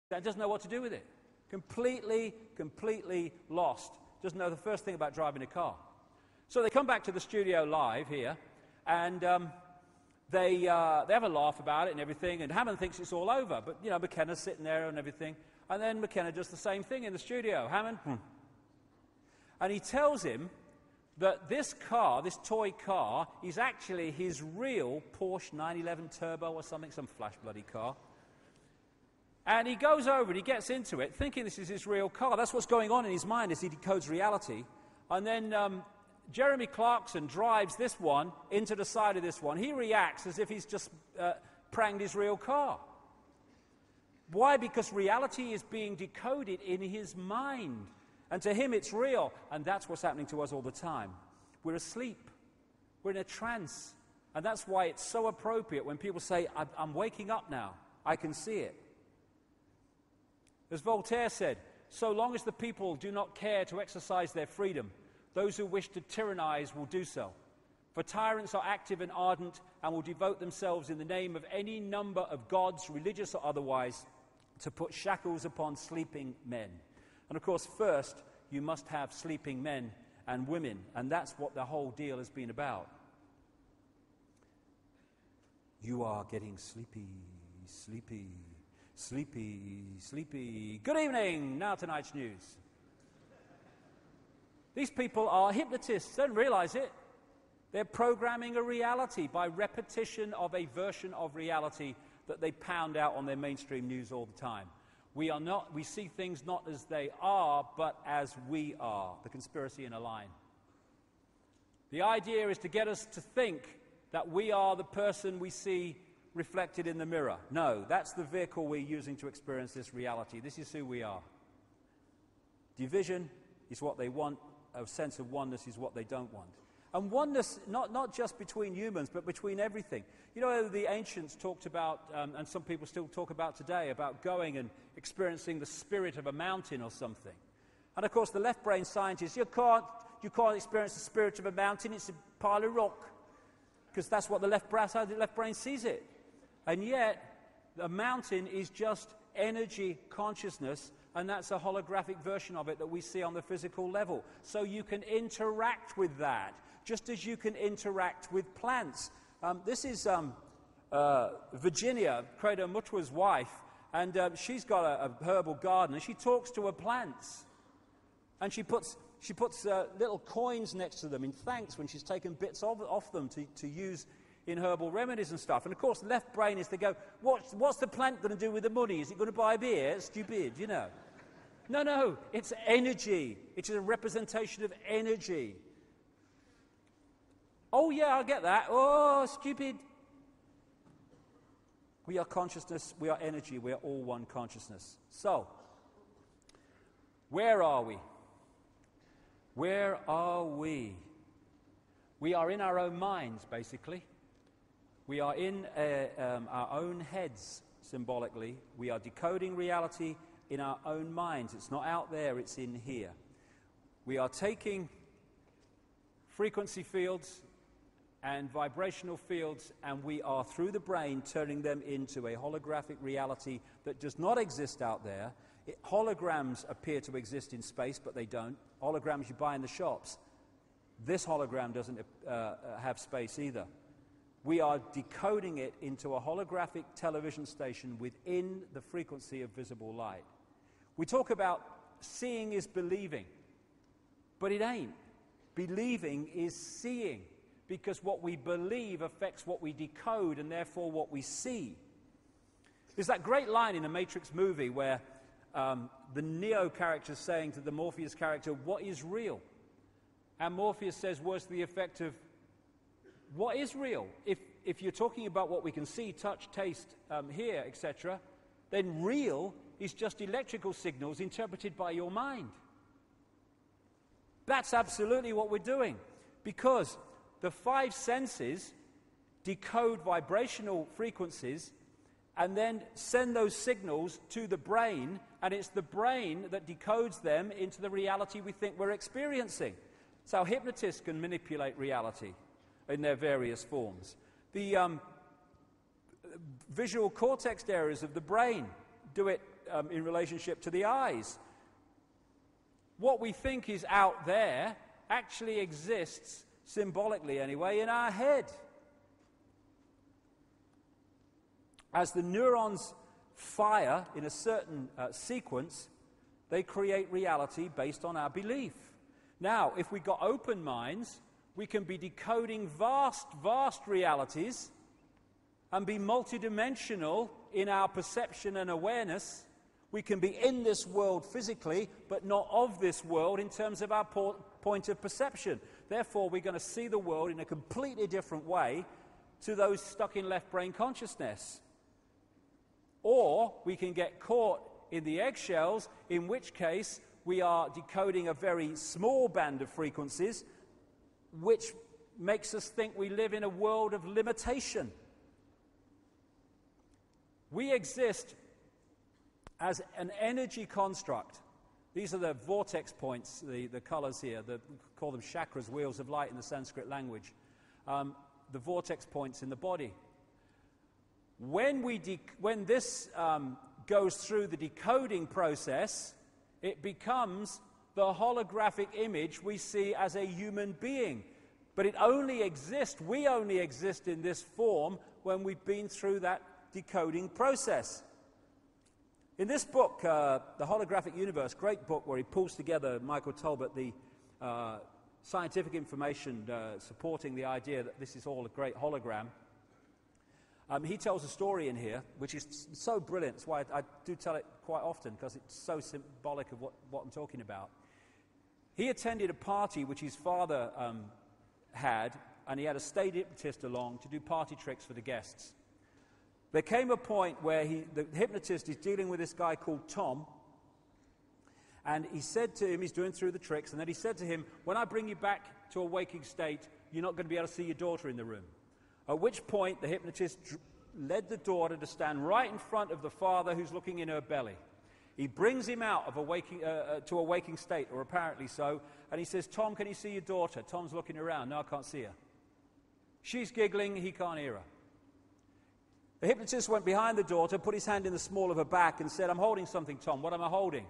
That doesn't know what to do with it. Completely lost. Doesn't know the first thing about driving a car. So they come back to the studio live here, and they have a laugh about it and everything, and Hammond thinks it's all over. But, you know, McKenna's sitting there and everything. And then McKenna does the same thing in the studio. Hammond, And he tells him that this car, this toy car, is actually his real Porsche 911 Turbo or something, some flash bloody car. And he goes over and he gets into it, thinking this is his real car. That's what's going on in his mind as he decodes reality. And then Jeremy Clarkson drives this one into the side of this one. He reacts as if he's just pranged his real car. Why? Because reality is being decoded in his mind. And to him it's real. And that's what's happening to us all the time. We're asleep. We're in a trance. And that's why it's so appropriate when people say, I'm waking up now. I can see it. As Voltaire said, so long as the people do not care to exercise their freedom, those who wish to tyrannize will do so. For tyrants are active and ardent and will devote themselves in the name of any number of gods, religious or otherwise, to put shackles upon sleeping men. And of course, first, you must have sleeping men and women, and that's what the whole deal has been about. You are getting sleepy, sleepy. Sleepy. Good evening. Now tonight's news. These people are hypnotists. Don't realize it. They're programming a reality by repetition of a version of reality that they pound out on their mainstream news all the time. We see things not as they are, but as we are. The conspiracy in a line. The idea is to get us to think that we are the person we see reflected in the mirror. No, that's the vehicle we're using to experience this reality. This is who we are. Division is what they want. A sense of oneness is what they don't want. And oneness, not just between humans, but between everything. You know, the ancients talked about, and some people still talk about today, about going and experiencing the spirit of a mountain or something. And of course, the left-brain scientists, you can't experience the spirit of a mountain. It's a pile of rock, because that's what the left brain sees it. And yet, a mountain is just energy consciousness, and that's a holographic version of it that we see on the physical level. So you can interact with that, just as you can interact with plants. This is Virginia, Credo Mutwa's wife, and she's got a herbal garden, and she talks to her plants. And she puts little coins next to them in thanks when she's taken bits off them to use in herbal remedies and stuff. And of course, the left brain is to go, what's the plant going to do with the money? Is it going to buy beer? It's stupid, you know. No, it's energy. It's a representation of energy. Oh yeah, I get that. Oh, stupid. We are consciousness, we are energy, we are all one consciousness. So, where are we? Where are we? We are in our own minds, basically. We are in our own heads, symbolically. We are decoding reality in our own minds. It's not out there, it's in here. We are taking frequency fields and vibrational fields, and we are, through the brain, turning them into a holographic reality that does not exist out there. Holograms appear to exist in space, but they don't. Holograms you buy in the shops. This hologram doesn't have space either. We are decoding it into a holographic television station within the frequency of visible light. We talk about seeing is believing, but it ain't. Believing is seeing, because what we believe affects what we decode and therefore what we see. There's that great line in a Matrix movie where the Neo character is saying to the Morpheus character, what is real? And Morpheus says words to the effect of, what is real? If you're talking about what we can see, touch, taste, hear, etc., then real is just electrical signals interpreted by your mind. That's absolutely what we're doing, because the five senses decode vibrational frequencies and then send those signals to the brain, and it's the brain that decodes them into the reality we think we're experiencing. So hypnotists can manipulate reality in their various forms. The visual cortex areas of the brain do it in relationship to the eyes. What we think is out there actually exists, symbolically anyway, in our head. As the neurons fire in a certain sequence, they create reality based on our belief. Now, if we've got open minds, we can be decoding vast, vast realities and be multidimensional in our perception and awareness. We can be in this world physically, but not of this world in terms of our point of perception. Therefore, we're going to see the world in a completely different way to those stuck in left brain consciousness. Or we can get caught in the eggshells, in which case we are decoding a very small band of frequencies, which makes us think we live in a world of limitation. We exist as an energy construct. These are the vortex points, the colors here. We call them chakras, wheels of light in the Sanskrit language. The vortex points in the body. When this goes through the decoding process, it becomes the holographic image we see as a human being. But it only exists, we only exist in this form when we've been through that decoding process. In this book, The Holographic Universe, great book where he pulls together, Michael Talbot, the scientific information supporting the idea that this is all a great hologram. He tells a story in here, which is so brilliant. That's why I do tell it quite often, because it's so symbolic of what I'm talking about. He attended a party which his father had, and he had a state hypnotist along to do party tricks for the guests. There came a point where the hypnotist is dealing with this guy called Tom, and he said to him, he's doing through the tricks, and then he said to him, when I bring you back to a waking state, you're not going to be able to see your daughter in the room. At which point, the hypnotist led the daughter to stand right in front of the father who's looking in her belly. He brings him out of to a waking state, or apparently so, and he says, Tom, can you see your daughter? Tom's looking around. No, I can't see her. She's giggling. He can't hear her. The hypnotist went behind the daughter, put his hand in the small of her back, and said, I'm holding something, Tom. What am I holding?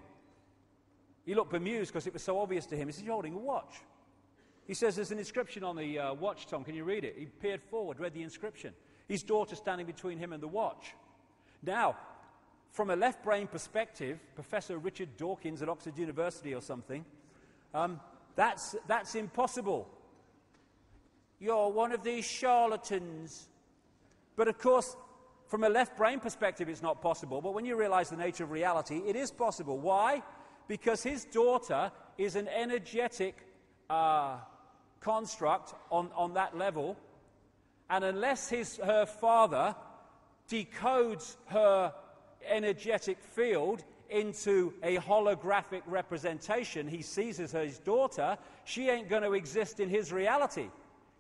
He looked bemused because it was so obvious to him. He said, you're holding a watch. He says, there's an inscription on the watch, Tom. Can you read it? He peered forward, read the inscription. His daughter standing between him and the watch. Now, from a left brain perspective, Professor Richard Dawkins at Oxford University or something, that's impossible. You're one of these charlatans. But of course, from a left brain perspective, it's not possible. But when you realize the nature of reality, it is possible. Why? Because his daughter is an energetic construct on that level, and unless her father decodes her energetic field into a holographic representation he sees as his daughter, she ain't going to exist in his reality.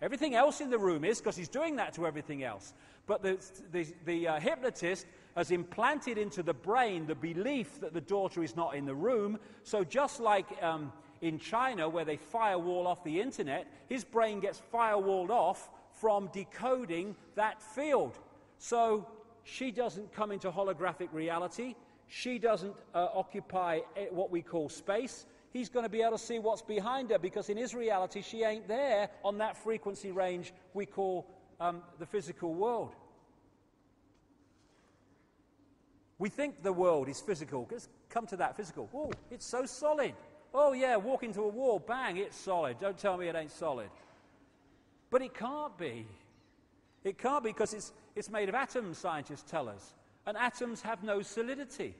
Everything else in the room is, because he's doing that to everything else. But the hypnotist has implanted into the brain the belief that the daughter is not in the room. So just like in China, where they firewall off the internet, his brain gets firewalled off from decoding that field. So she doesn't come into holographic reality. She doesn't occupy what we call space. He's going to be able to see what's behind her, because in his reality, she ain't there on that frequency range we call the physical world. We think the world is physical. Let's come to that physical. Oh, it's so solid. Oh, yeah, walk into a wall, bang, it's solid. Don't tell me it ain't solid. But it can't be. It can't be, because it's made of atoms, scientists tell us. And atoms have no solidity.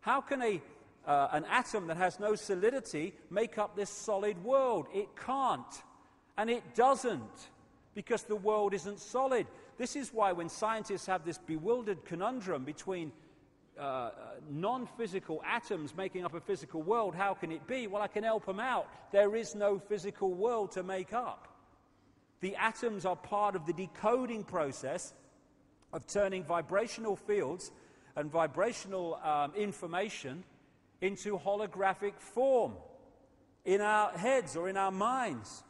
How can an atom that has no solidity make up this solid world? It can't. And it doesn't, because the world isn't solid. This is why when scientists have this bewildered conundrum between non-physical atoms making up a physical world, how can it be? Well, I can help them out. There is no physical world to make up. The atoms are part of the decoding process of turning vibrational fields and vibrational information into holographic form in our heads or in our minds.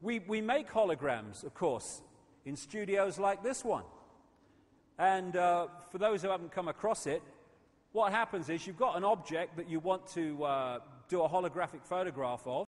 We make holograms, of course, in studios like this one. And for those who haven't come across it, what happens is you've got an object that you want to do a holographic photograph of,